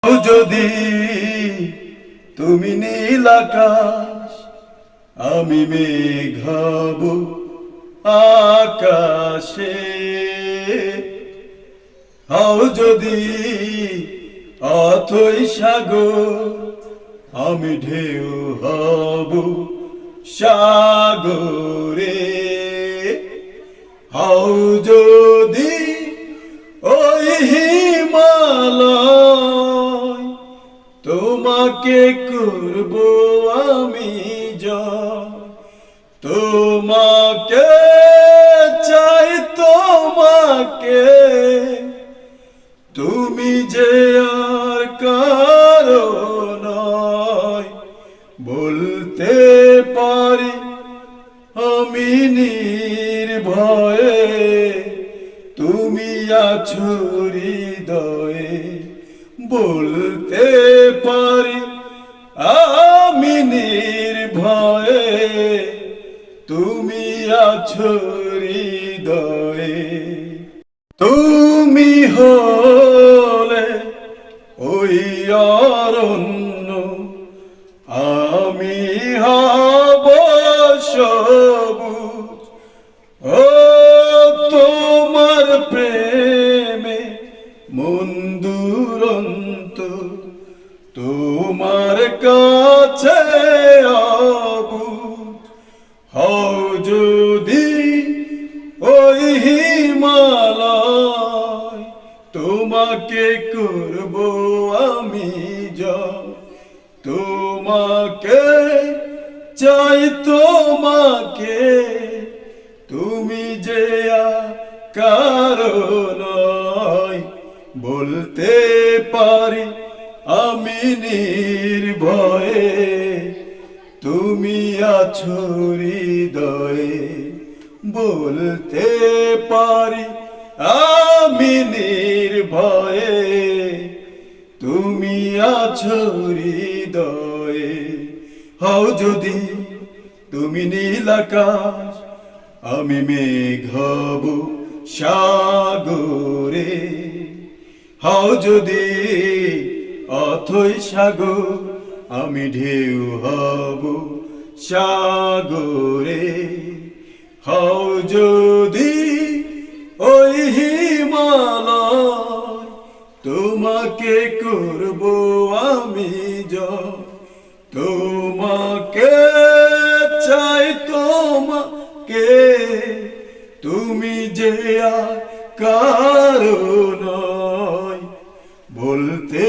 যদি তুমি নীল আকাশ, আমি মেঘ হব আকাশে। হও যদি অথই সাগর, আমি ঢেউ হব সাগরে। হও যদি ওই হিমালয়, তোমাকে করব আমি জয়। তোমাকে চাই, তোমাকে, তুমি যে আর কারো নয়। বলতে পারি আমি নির্ভয়ে, তুমি আছো হৃদয়ে। বলতে পারি আমি নির্ভয়ে, তুমি আছো হৃদয়ে। তুমি হলে ওই অরণ্য, আমি হব সবুজ। ও তোমার প্রেমে মন দুরন্ত, তোমার কাছে অবুঝ। হও যদি ওই হিমালয়, তোমাকে করব আমি জয়। তোমাকে চাই, তোমাকে, তুমি যে কারো নয়। বলতে পারি আমি নির্ভয়ে, তুমি আছো হৃদয়ে। বলতে পারি আমি নির্ভয়ে, তুমি আছো হৃদয়ে। হও যদি তুমি নীল আকাশ, আমি মেঘ হব সাগরে। হও যদি অথই সাগর, আমি ঢেউ হব সাগরে। হও যদি ওই হিমালয়, তোমাকে করব আমি জয়। তোমাকে চাই, তোমাকে, তুমি যে আর কারো নয়। বলতে